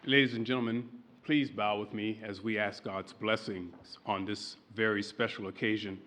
Ladies and gentlemen, please bow with me as we ask God's blessings on this very special occasion.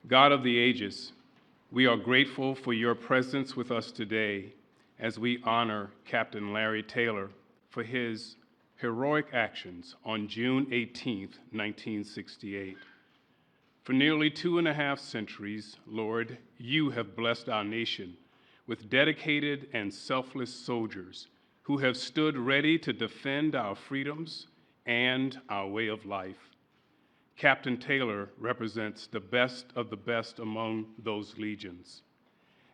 God of the ages, we are grateful for your presence with us today as we honor Captain Larry Taylor for his heroic actions on June 18, 1968. For nearly 2.5 centuries, Lord, you have blessed our nation with dedicated and selfless soldiers who have stood ready to defend our freedoms and our way of life. Captain Taylor represents the best of the best among those legions.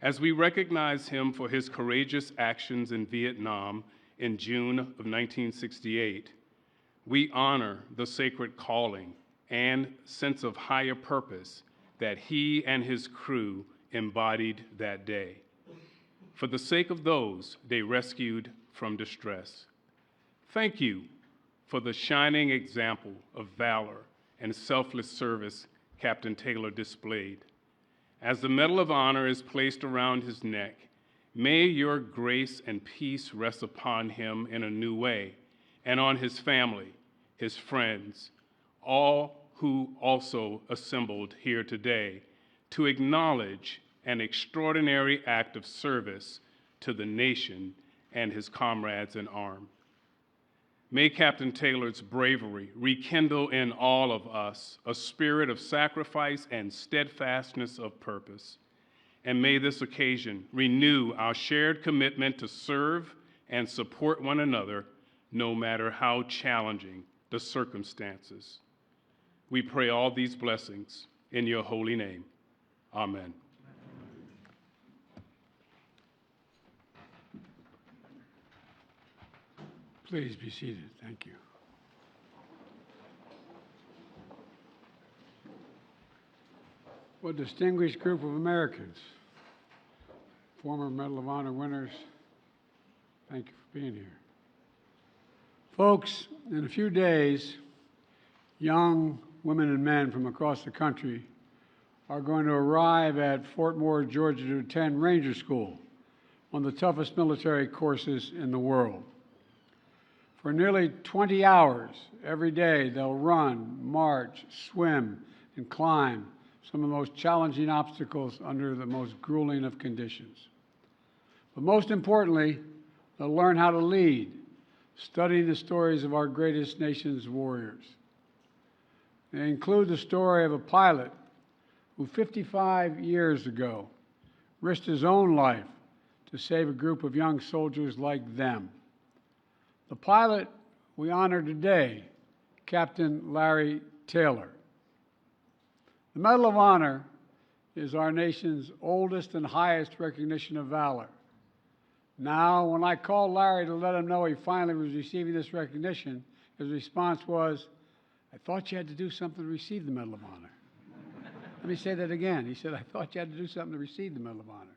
As we recognize him for his courageous actions in Vietnam in June of 1968, we honor the sacred calling and sense of higher purpose that he and his crew embodied that day. For the sake of those they rescued from distress. Thank you for the shining example of valor and selfless service Captain Taylor displayed. As the Medal of Honor is placed around his neck, may your grace and peace rest upon him in a new way, and on his family, his friends, all who also assembled here today to acknowledge an extraordinary act of service to the nation and his comrades in arms. May Captain Taylor's bravery rekindle in all of us a spirit of sacrifice and steadfastness of purpose. And may this occasion renew our shared commitment to serve and support one another, no matter how challenging the circumstances. We pray all these blessings in your holy name. Amen. Please be seated. Thank you. What a distinguished group of Americans, former Medal of Honor winners, thank you for being here. Folks, in a few days, young women and men from across the country are going to arrive at Fort Moore, Georgia to attend Ranger School, one of the toughest military courses in the world. For nearly 20 hours every day, they'll run, march, swim, and climb some of the most challenging obstacles under the most grueling of conditions. But most importantly, they'll learn how to lead, studying the stories of our greatest nation's warriors. They include the story of a pilot who 55 years ago risked his own life to save a group of young soldiers like them. The pilot we honor today, Captain Larry Taylor. The Medal of Honor is our nation's oldest and highest recognition of valor. Now, when I called Larry to let him know he finally was receiving this recognition, his response was, "I thought you had to do something to receive the Medal of Honor." Let me say that again. He said, "I thought you had to do something to receive the Medal of Honor."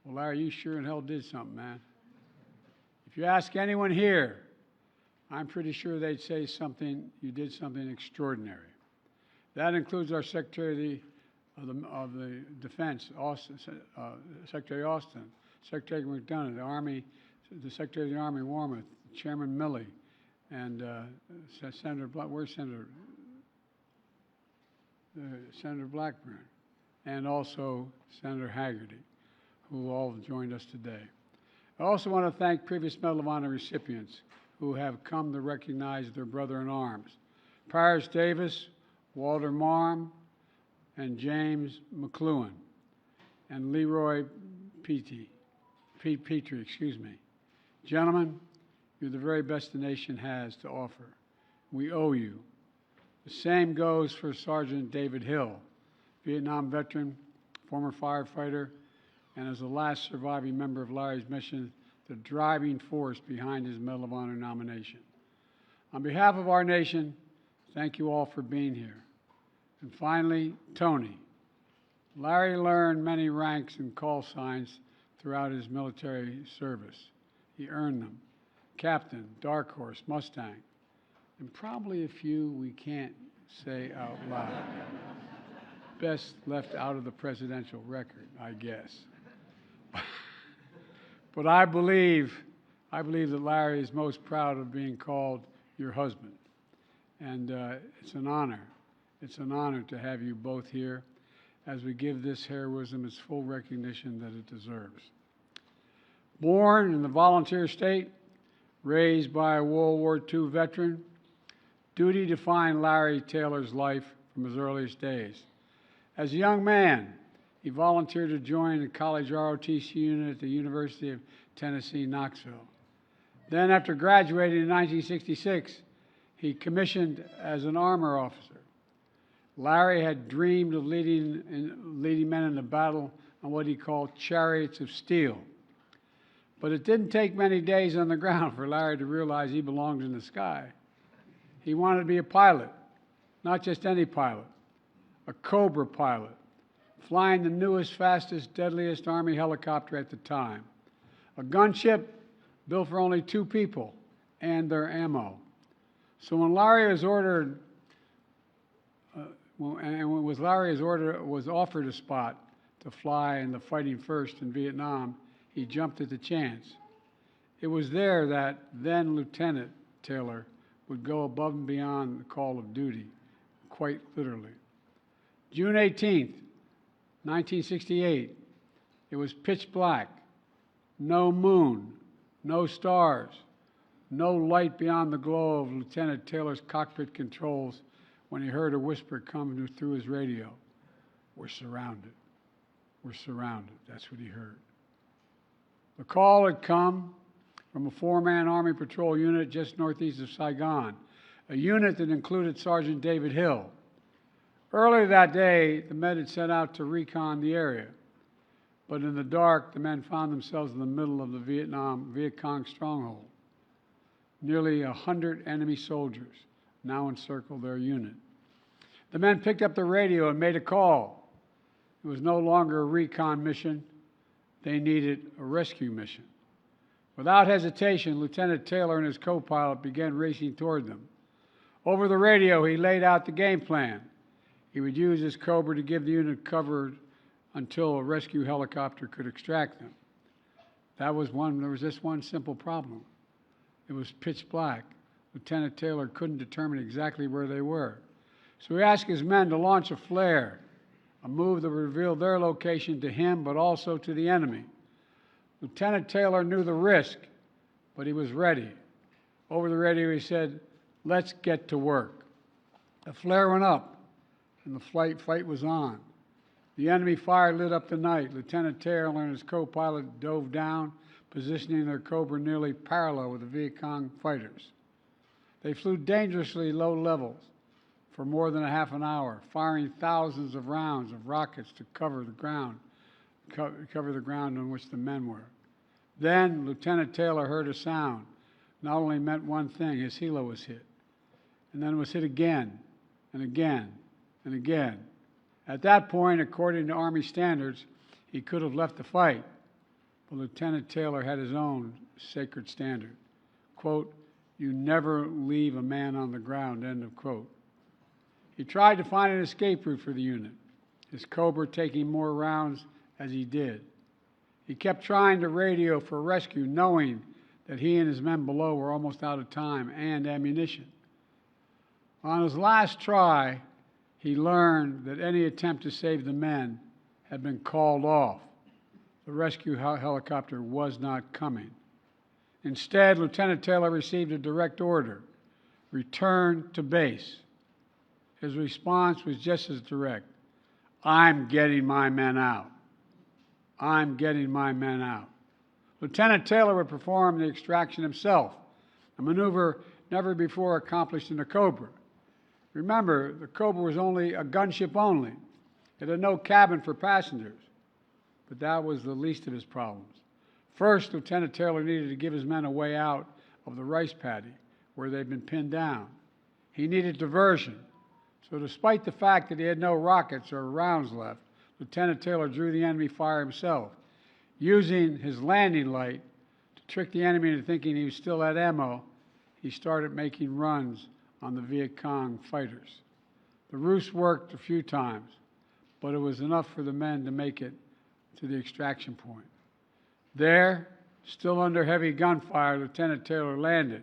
Well, Larry, you sure in hell did something, man. If you ask anyone here, I'm pretty sure they'd say you did something extraordinary. That includes our Secretary of the Defense, Secretary Austin, Secretary McDonough, the Secretary of the Army, Warmoth, Chairman Milley, and Senator Blackburn, and also Senator Haggerty, who all have joined us today. I also want to thank previous Medal of Honor recipients who have come to recognize their brother in arms. Paris Davis, Walter Marm, and James McLuhan, and Leroy Petrie. Gentlemen, you're the very best the nation has to offer. We owe you. The same goes for Sergeant David Hill, Vietnam veteran, former firefighter, and as the last surviving member of Larry's mission, the driving force behind his Medal of Honor nomination. On behalf of our nation, thank you all for being here. And finally, Tony. Larry learned many ranks and call signs throughout his military service. He earned them. Captain, Dark Horse, Mustang, and probably a few we can't say out loud. Best left out of the presidential record, I guess. But I believe I believe that Larry is most proud of being called your husband. And it's an honor. It's an honor to have you both here as we give this heroism its full recognition that it deserves. Born in the volunteer state, raised by a World War II veteran, duty defined Larry Taylor's life from his earliest days. As a young man, he volunteered to join the college ROTC unit at the University of Tennessee, Knoxville. Then, after graduating in 1966, he commissioned as an armor officer. Larry had dreamed of leading men in a battle on what he called chariots of steel. But it didn't take many days on the ground for Larry to realize he belonged in the sky. He wanted to be a pilot, not just any pilot, a Cobra pilot, flying the newest, fastest, deadliest Army helicopter at the time. A gunship built for only 2 people and their ammo. So when Larry was offered a spot to fly in the Fighting First in Vietnam, he jumped at the chance. It was there that then Lieutenant Taylor would go above and beyond the call of duty, quite literally. June 18th, 1968, it was pitch black, no moon, no stars, no light beyond the glow of Lieutenant Taylor's cockpit controls when he heard a whisper come through his radio. We're surrounded. We're surrounded. That's what he heard. The call had come from a 4-man Army Patrol unit just northeast of Saigon, a unit that included Sergeant David Hill. Earlier that day, the men had set out to recon the area, but in the dark, the men found themselves in the middle of the Viet Cong stronghold. Nearly 100 enemy soldiers now encircled their unit. The men picked up the radio and made a call. It was no longer a recon mission. They needed a rescue mission. Without hesitation, Lieutenant Taylor and his co-pilot began racing toward them. Over the radio, he laid out the game plan. He would use his Cobra to give the unit cover until a rescue helicopter could extract them. There was just one simple problem. It was pitch black. Lieutenant Taylor couldn't determine exactly where they were. So he asked his men to launch a flare, a move that revealed their location to him, but also to the enemy. Lieutenant Taylor knew the risk, but he was ready. Over the radio, he said, "Let's get to work." The flare went up, and the fight was on. The enemy fire lit up the night. Lieutenant Taylor and his co-pilot dove down, positioning their Cobra nearly parallel with the Viet Cong fighters. They flew dangerously low levels for more than a half an hour, firing thousands of rounds of rockets to cover the ground on which the men were. Then Lieutenant Taylor heard a sound. Not only meant one thing, his helo was hit. And then it was hit again and again and again. At that point, according to Army standards, he could have left the fight. But Lieutenant Taylor had his own sacred standard. Quote, "You never leave a man on the ground," end of quote. He tried to find an escape route for the unit, his Cobra taking more rounds as he did. He kept trying to radio for rescue, knowing that he and his men below were almost out of time and ammunition. On his last try, he learned that any attempt to save the men had been called off. The rescue helicopter was not coming. Instead, Lieutenant Taylor received a direct order: return to base. His response was just as direct: "I'm getting my men out. I'm getting my men out." Lieutenant Taylor would perform the extraction himself, a maneuver never before accomplished in a Cobra. Remember, the Cobra was only a gunship only. It had no cabin for passengers. But that was the least of his problems. First, Lieutenant Taylor needed to give his men a way out of the rice paddy where they'd been pinned down. He needed diversion. So despite the fact that he had no rockets or rounds left, Lieutenant Taylor drew the enemy fire himself, using his landing light to trick the enemy into thinking he still had ammo. He started making runs on the Viet Cong fighters. The ruse worked a few times, but it was enough for the men to make it to the extraction point. There, Still under heavy gunfire, Lieutenant Taylor landed.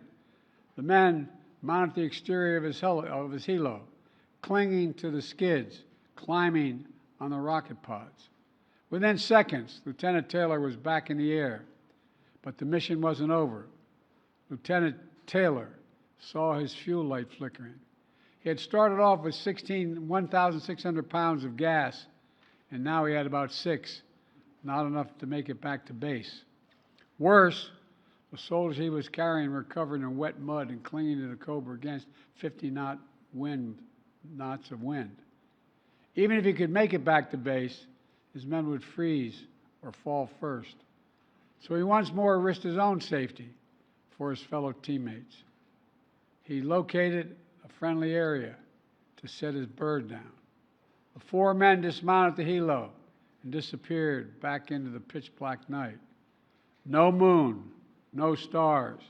The men mounted the exterior of his helo, clinging to the skids, climbing on the rocket pods. Within seconds, Lieutenant Taylor was back in the air, but the mission wasn't over. Lieutenant Taylor saw his fuel light flickering. He had started off with 1,600 pounds of gas, and now he had about 6, not enough to make it back to base. Worse, the soldiers he was carrying were covered in wet mud and clinging to the Cobra against 50 knots of wind. Even if he could make it back to base, his men would freeze or fall first. So he once more risked his own safety for his fellow teammates. He located a friendly area to set his bird down. The 4 men dismounted the helo and disappeared back into the pitch-black night. No moon, no stars,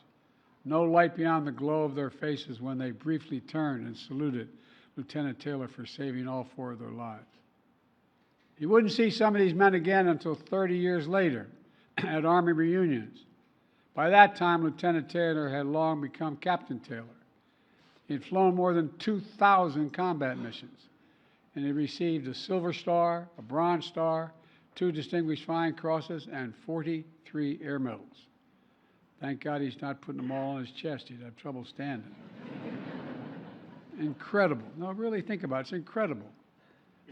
no light beyond the glow of their faces when they briefly turned and saluted Lieutenant Taylor for saving all 4 of their lives. He wouldn't see some of these men again until 30 years later at Army reunions. By that time, Lieutenant Taylor had long become Captain Taylor. He had flown more than 2,000 combat missions, and he received a Silver Star, a Bronze Star, 2 Distinguished Flying Crosses, and 43 Air Medals. Thank God he's not putting them all on his chest. He'd have trouble standing. Incredible. No, really think about it. It's incredible.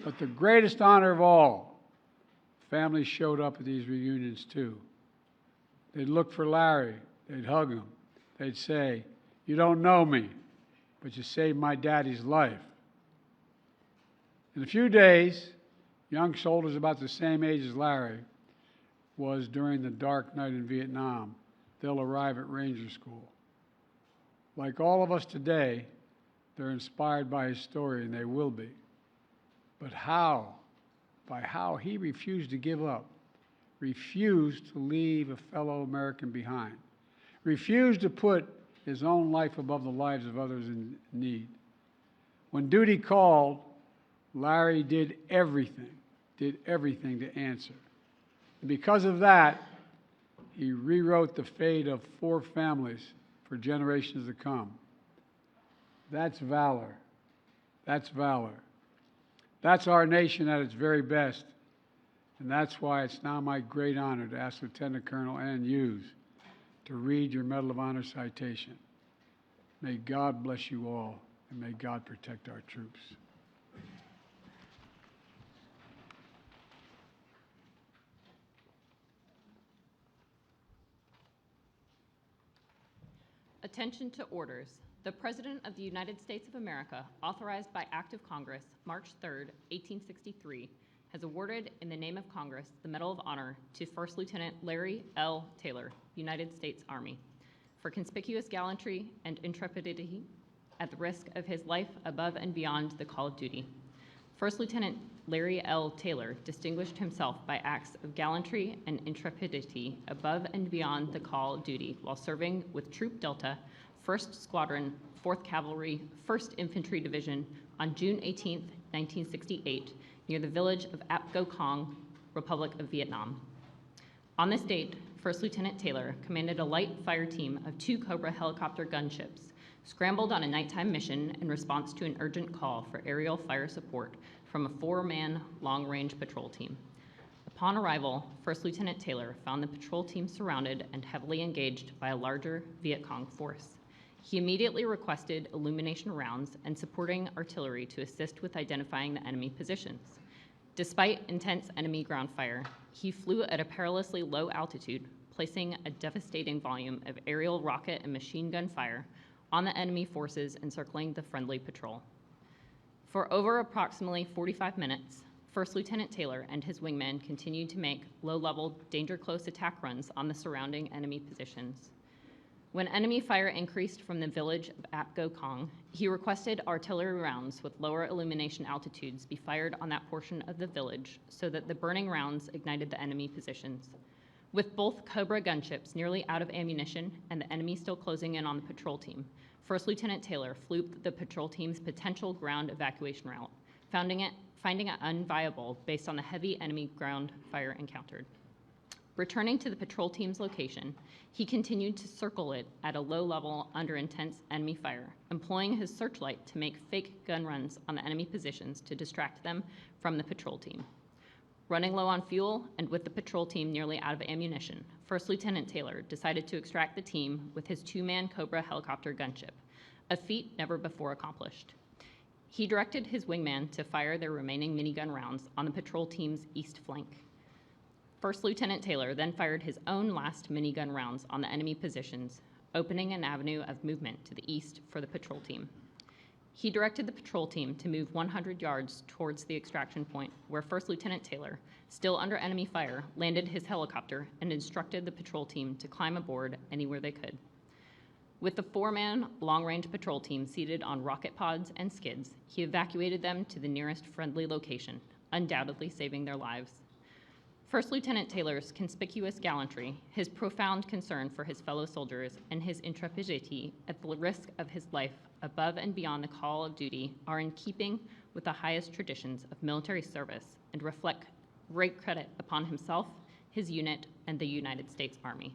But the greatest honor of all, families showed up at these reunions too. They'd look for Larry. They'd hug him. They'd say, "You don't know me, but you saved my daddy's life." In a few days, young soldiers about the same age as Larry was during the dark night in Vietnam, they'll arrive at Ranger School. Like all of us today, they're inspired by his story, and they will be. But how? By how he refused to give up, refused to leave a fellow American behind, refused to put his own life above the lives of others in need. When duty called, Larry did everything to answer. And because of that, he rewrote the fate of 4 families for generations to come. That's valor. That's valor. That's our nation at its very best. And that's why it's now my great honor to ask Lieutenant Colonel Ann Hughes to read your Medal of Honor citation. May God bless you all, and may God protect our troops. Attention to orders. The President of the United States of America, authorized by Act of Congress, March 3, 1863, has awarded in the name of Congress the Medal of Honor to First Lieutenant Larry L. Taylor, United States Army, for conspicuous gallantry and intrepidity at the risk of his life above and beyond the call of duty. First Lieutenant Larry L. Taylor distinguished himself by acts of gallantry and intrepidity above and beyond the call of duty while serving with Troop Delta, 1st Squadron, 4th Cavalry, 1st Infantry Division on June 18, 1968, near the village of Ap Go Kong, Republic of Vietnam. On this date, First Lieutenant Taylor commanded a light fire team of 2 Cobra helicopter gunships, scrambled on a nighttime mission in response to an urgent call for aerial fire support from a 4-man long-range patrol team. Upon arrival, First Lieutenant Taylor found the patrol team surrounded and heavily engaged by a larger Viet Cong force. He immediately requested illumination rounds and supporting artillery to assist with identifying the enemy positions. Despite intense enemy ground fire, he flew at a perilously low altitude, placing a devastating volume of aerial rocket and machine gun fire on the enemy forces encircling the friendly patrol. For over approximately 45 minutes, First Lieutenant Taylor and his wingmen continued to make low-level, danger-close attack runs on the surrounding enemy positions. When enemy fire increased from the village of Ap Go Kong, he requested artillery rounds with lower illumination altitudes be fired on that portion of the village so that the burning rounds ignited the enemy positions. With both Cobra gunships nearly out of ammunition and the enemy still closing in on the patrol team, First Lieutenant Taylor flew the patrol team's potential ground evacuation route, finding it unviable based on the heavy enemy ground fire encountered. Returning to the patrol team's location, he continued to circle it at a low level under intense enemy fire, employing his searchlight to make fake gun runs on the enemy positions to distract them from the patrol team. Running low on fuel and with the patrol team nearly out of ammunition, First Lieutenant Taylor decided to extract the team with his two-man Cobra helicopter gunship, a feat never before accomplished. He directed his wingman to fire their remaining minigun rounds on the patrol team's east flank. First Lieutenant Taylor then fired his own last minigun rounds on the enemy positions, opening an avenue of movement to the east for the patrol team. He directed the patrol team to move 100 yards towards the extraction point, where First Lieutenant Taylor, still under enemy fire, landed his helicopter and instructed the patrol team to climb aboard anywhere they could. With the four-man long-range patrol team seated on rocket pods and skids, he evacuated them to the nearest friendly location, undoubtedly saving their lives. First Lieutenant Taylor's conspicuous gallantry, his profound concern for his fellow soldiers, and his intrepidity at the risk of his life above and beyond the call of duty are in keeping with the highest traditions of military service and reflect great credit upon himself, his unit, and the United States Army.